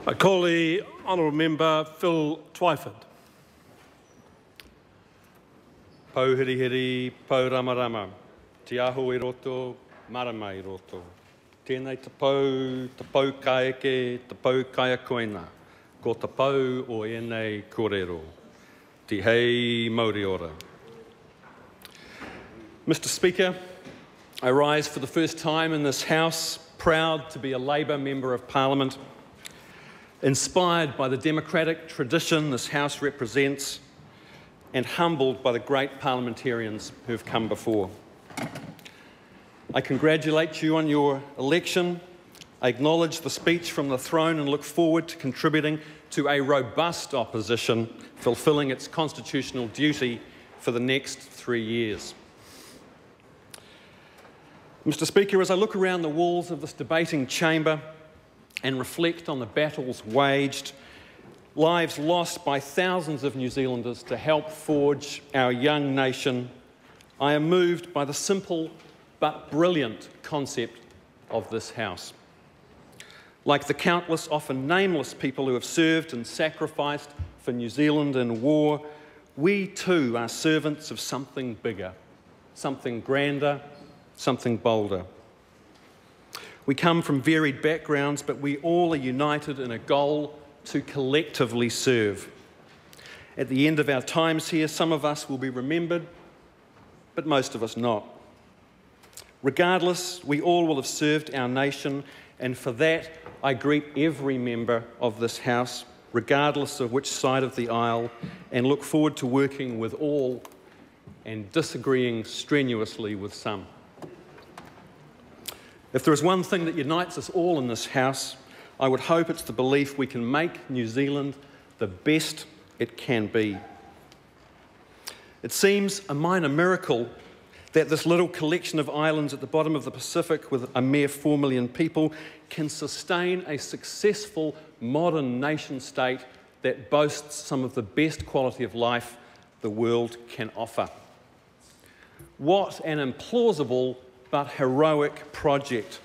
I call the honourable member Phil Twyford. Pau hiri hiri, pau rama rama. Te aho I roto, marama I roto. Tēnei te pau kai eke, te pau kai a koina. Ko te pau o enei kōrero. Te hei Māori ora. Mr. Speaker, I rise for the first time in this House, proud to be a Labour Member of Parliament, inspired by the democratic tradition this House represents, and humbled by the great parliamentarians who have come before. I congratulate you on your election. I acknowledge the speech from the throne and look forward to contributing to a robust opposition fulfilling its constitutional duty for the next 3 years. Mr. Speaker, as I look around the walls of this debating chamber and reflect on the battles waged, lives lost by thousands of New Zealanders to help forge our young nation, I am moved by the simple but brilliant concept of this House. Like the countless, often nameless people who have served and sacrificed for New Zealand in war, we too are servants of something bigger, something grander, something bolder. We come from varied backgrounds, but we all are united in a goal to collectively serve. At the end of our times here, some of us will be remembered, but most of us not. Regardless, we all will have served our nation, and for that I greet every member of this House, regardless of which side of the aisle, and look forward to working with all and disagreeing strenuously with some. If there is one thing that unites us all in this House, I would hope it's the belief we can make New Zealand the best it can be. It seems a minor miracle that this little collection of islands at the bottom of the Pacific with a mere 4 million people can sustain a successful modern nation-state that boasts some of the best quality of life the world can offer. What an implausible but heroic project,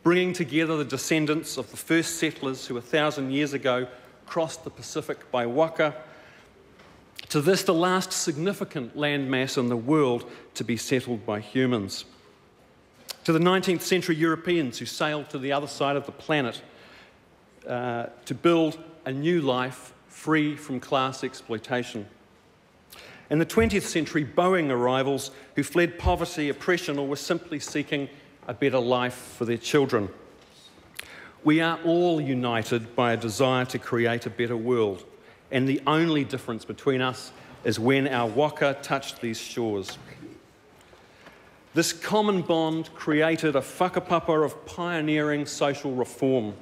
bringing together the descendants of the first settlers who 1,000 years ago crossed the Pacific by waka, to this the last significant landmass in the world to be settled by humans, to the 19th century Europeans who sailed to the other side of the planet to build a new life free from class exploitation, and the 20th century Boeing arrivals who fled poverty, oppression, or were simply seeking a better life for their children. We are all united by a desire to create a better world, and the only difference between us is when our waka touched these shores. This common bond created a whakapapa of pioneering social reform.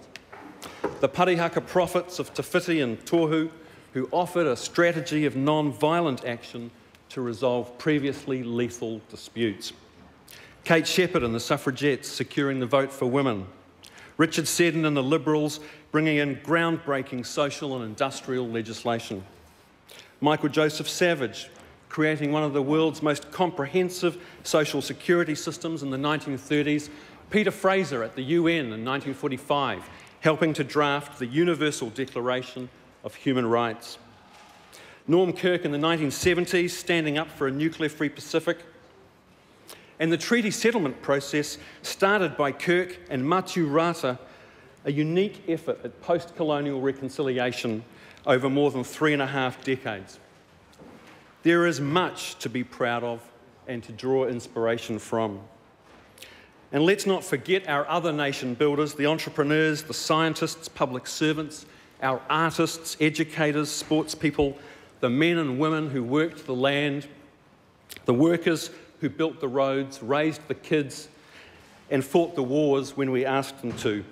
The parihaka prophets of Te Whiti and Tohu, who offered a strategy of non-violent action to resolve previously lethal disputes. Kate Shepherd and the suffragettes securing the vote for women. Richard Seddon and the Liberals bringing in groundbreaking social and industrial legislation. Michael Joseph Savage creating one of the world's most comprehensive social security systems in the 1930s. Peter Fraser at the UN in 1945 helping to draft the Universal Declaration of Human Rights. Norm Kirk in the 1970s standing up for a nuclear-free Pacific. And the treaty settlement process started by Kirk and Matu Rata, a unique effort at post-colonial reconciliation over more than 3.5 decades. There is much to be proud of and to draw inspiration from. And let's not forget our other nation builders, the entrepreneurs, the scientists, public servants, our artists, educators, sports people, the men and women who worked the land, the workers who built the roads, raised the kids, and fought the wars when we asked them to,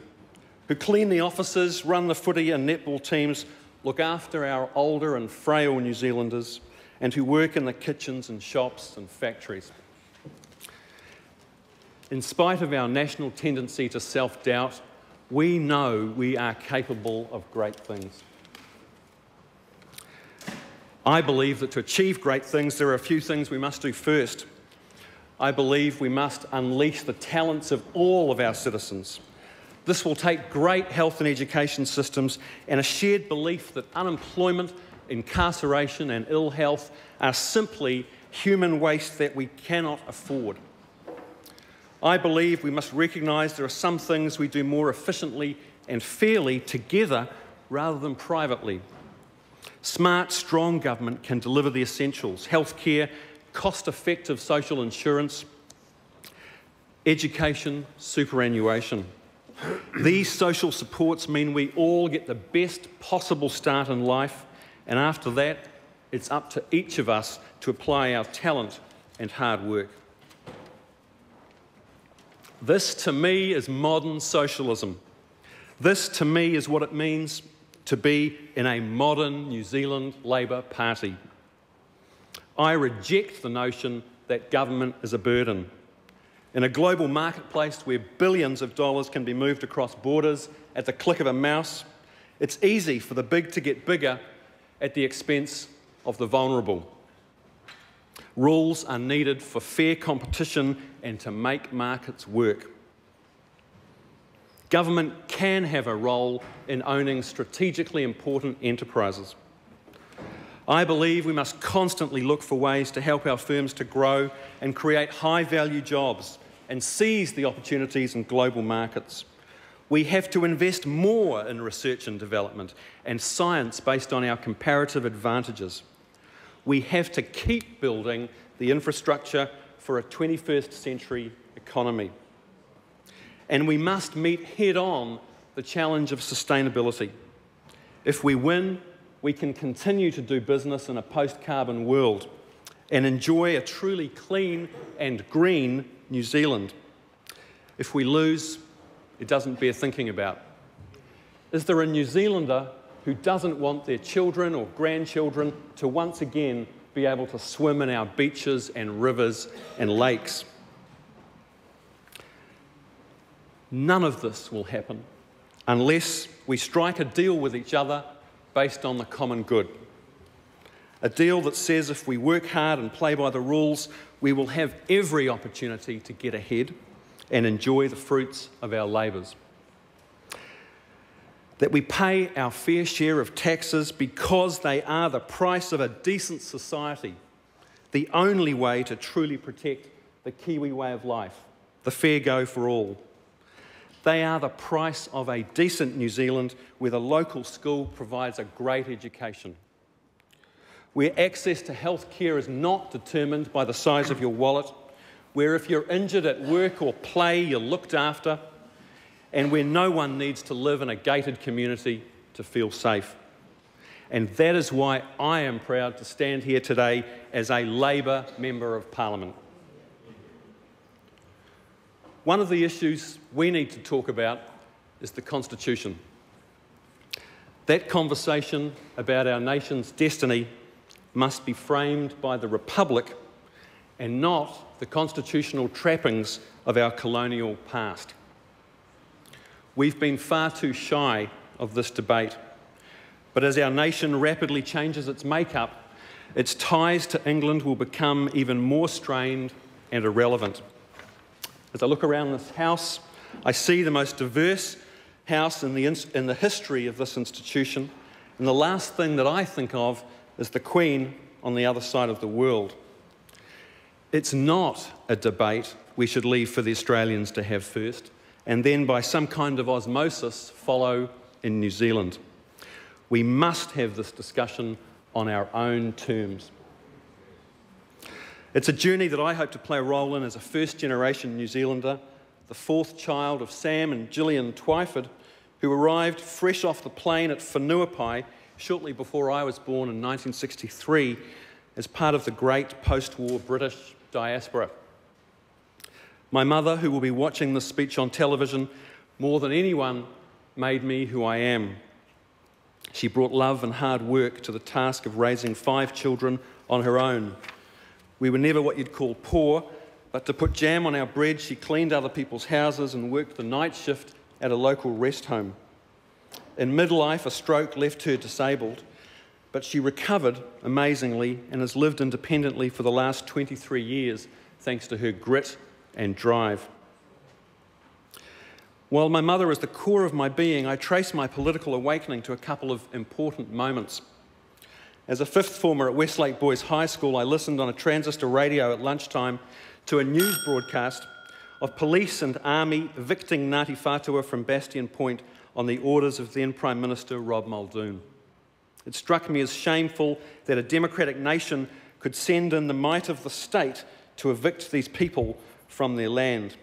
who clean the offices, run the footy and netball teams, look after our older and frail New Zealanders, and who work in the kitchens and shops and factories. In spite of our national tendency to self-doubt, we know we are capable of great things. I believe that to achieve great things, there are a few things we must do first. I believe we must unleash the talents of all of our citizens. This will take great health and education systems and a shared belief that unemployment, incarceration and ill health are simply human waste that we cannot afford. I believe we must recognise there are some things we do more efficiently and fairly together rather than privately. Smart, strong government can deliver the essentials: healthcare, cost-effective social insurance, education, superannuation. These social supports mean we all get the best possible start in life, and after that, it's up to each of us to apply our talent and hard work. This, to me, is modern socialism. This, to me, is what it means to be in a modern New Zealand Labour Party. I reject the notion that government is a burden. In a global marketplace where billions of dollars can be moved across borders at the click of a mouse, it's easy for the big to get bigger at the expense of the vulnerable. Rules are needed for fair competition and to make markets work. Government can have a role in owning strategically important enterprises. I believe we must constantly look for ways to help our firms to grow and create high-value jobs and seize the opportunities in global markets. We have to invest more in research and development and science based on our comparative advantages. We have to keep building the infrastructure for a 21st century economy. And we must meet head-on the challenge of sustainability. If we win, we can continue to do business in a post-carbon world and enjoy a truly clean and green New Zealand. If we lose, it doesn't bear thinking about. Is there a New Zealander who doesn't want their children or grandchildren to once again be able to swim in our beaches and rivers and lakes? None of this will happen unless we strike a deal with each other based on the common good. A deal that says if we work hard and play by the rules, we will have every opportunity to get ahead and enjoy the fruits of our labours. That we pay our fair share of taxes because they are the price of a decent society, the only way to truly protect the Kiwi way of life, the fair go for all. They are the price of a decent New Zealand where the local school provides a great education, where access to health care is not determined by the size of your wallet, where if you're injured at work or play, you're looked after, and where no one needs to live in a gated community to feel safe. And that is why I am proud to stand here today as a Labour Member of Parliament. One of the issues we need to talk about is the Constitution. That conversation about our nation's destiny must be framed by the Republic and not the constitutional trappings of our colonial past. We've been far too shy of this debate, but as our nation rapidly changes its makeup, its ties to England will become even more strained and irrelevant. As I look around this House, I see the most diverse House in the history of this institution, and the last thing that I think of is the Queen on the other side of the world. It's not a debate we should leave for the Australians to have first, and then by some kind of osmosis follow in New Zealand. We must have this discussion on our own terms. It's a journey that I hope to play a role in as a first-generation New Zealander, the fourth child of Sam and Gillian Twyford, who arrived fresh off the plane at Whanuapai shortly before I was born in 1963 as part of the great post-war British diaspora. My mother, who will be watching this speech on television, more than anyone made me who I am. She brought love and hard work to the task of raising 5 children on her own. We were never what you'd call poor, but to put jam on our bread, she cleaned other people's houses and worked the night shift at a local rest home. In midlife, a stroke left her disabled, but she recovered amazingly and has lived independently for the last 23 years, thanks to her grit and drive. While my mother is the core of my being, I trace my political awakening to a couple of important moments. As a fifth former at Westlake Boys High School, I listened on a transistor radio at lunchtime to a news broadcast of police and army evicting Ngāti Whātua from Bastion Point on the orders of then Prime Minister Rob Muldoon. It struck me as shameful that a democratic nation could send in the might of the state to evict these people from their land.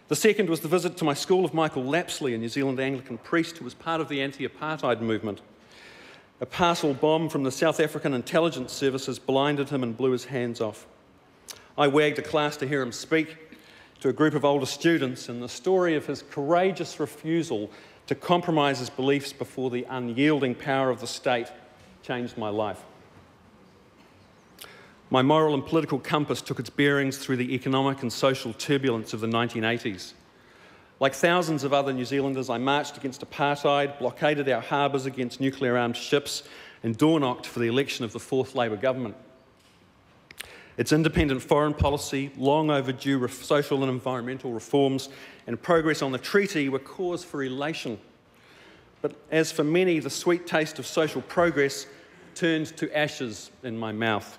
The second was the visit to my school of Michael Lapsley, a New Zealand Anglican priest who was part of the anti-apartheid movement. A parcel bomb from the South African intelligence services blinded him and blew his hands off. I wagged a class to hear him speak to a group of older students, and the story of his courageous refusal to compromise his beliefs before the unyielding power of the state changed my life. My moral and political compass took its bearings through the economic and social turbulence of the 1980s. Like thousands of other New Zealanders, I marched against apartheid, blockaded our harbours against nuclear-armed ships, and door-knocked for the election of the fourth Labour government. Its independent foreign policy, long overdue social and environmental reforms, and progress on the treaty were cause for elation. But as for many, the sweet taste of social progress turned to ashes in my mouth.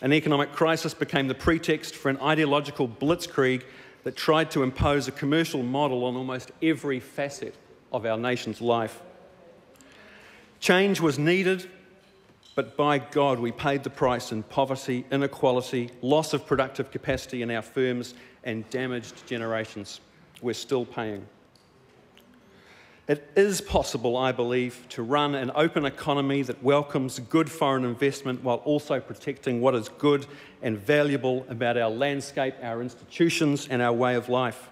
An economic crisis became the pretext for an ideological blitzkrieg that tried to impose a commercial model on almost every facet of our nation's life. Change was needed, but by God, we paid the price in poverty, inequality, loss of productive capacity in our firms, and damaged generations. We're still paying. It is possible, I believe, to run an open economy that welcomes good foreign investment while also protecting what is good and valuable about our landscape, our institutions, and our way of life.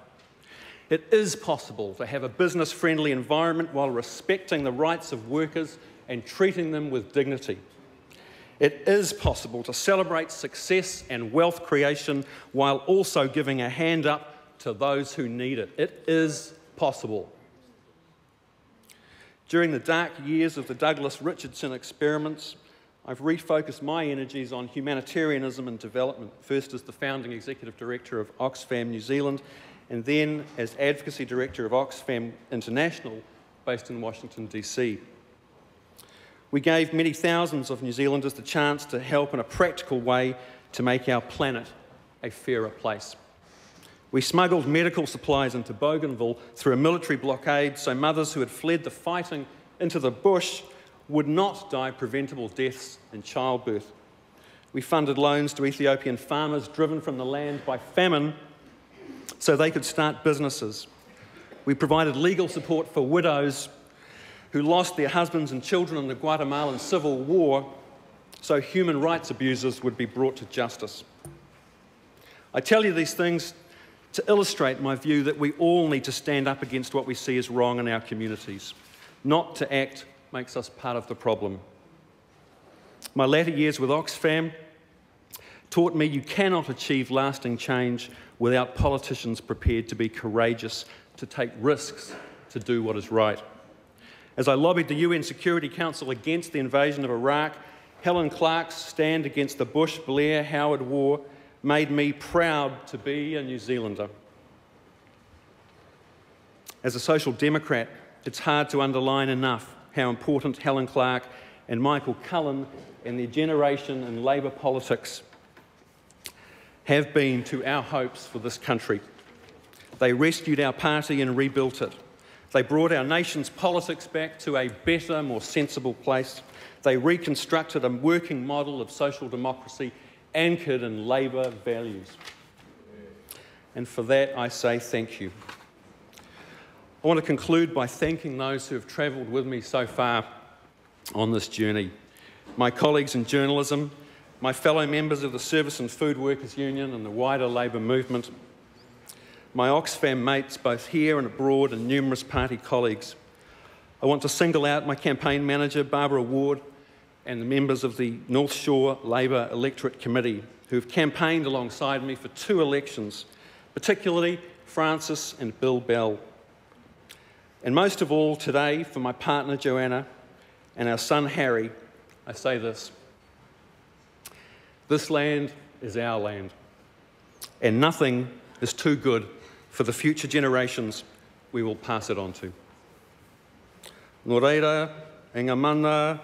It is possible to have a business-friendly environment while respecting the rights of workers and treating them with dignity. It is possible to celebrate success and wealth creation while also giving a hand up to those who need it. It is possible. During the dark years of the Douglas Richardson experiments, I've refocused my energies on humanitarianism and development, first as the founding executive director of Oxfam New Zealand, and then as advocacy director of Oxfam International, based in Washington, DC. We gave many thousands of New Zealanders the chance to help in a practical way to make our planet a fairer place. We smuggled medical supplies into Bougainville through a military blockade so mothers who had fled the fighting into the bush would not die preventable deaths in childbirth. We funded loans to Ethiopian farmers driven from the land by famine so they could start businesses. We provided legal support for widows who lost their husbands and children in the Guatemalan Civil War so human rights abusers would be brought to justice. I tell you these things to illustrate my view that we all need to stand up against what we see as wrong in our communities. Not to act makes us part of the problem. My latter years with Oxfam taught me you cannot achieve lasting change without politicians prepared to be courageous, to take risks, to do what is right. As I lobbied the UN Security Council against the invasion of Iraq, Helen Clark's stand against the Bush-Blair-Howard war made me proud to be a New Zealander. As a social democrat, it's hard to underline enough how important Helen Clark and Michael Cullen and their generation in Labour politics have been to our hopes for this country. They rescued our party and rebuilt it. They brought our nation's politics back to a better, more sensible place. They reconstructed a working model of social democracy anchored in Labour values. And for that, I say thank you. I want to conclude by thanking those who have travelled with me so far on this journey. My colleagues in journalism, my fellow members of the Service and Food Workers Union and the wider Labour movement, my Oxfam mates both here and abroad, and numerous party colleagues. I want to single out my campaign manager, Barbara Ward, and the members of the North Shore Labour Electorate Committee who have campaigned alongside me for 2 elections, particularly Francis and Bill Bell. And most of all today, for my partner Joanna and our son Harry, I say this: this land is our land, and nothing is too good for the future generations we will pass it on to. Nō reira, e ngā mana,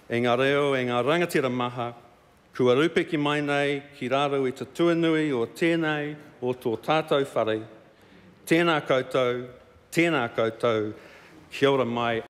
e ngā reo, e ngā rangatira maha, kua rupeki mai nei ki raro I te tuanui o tēnei o tō tātou whare. Tēnā koutou, kia ora mai.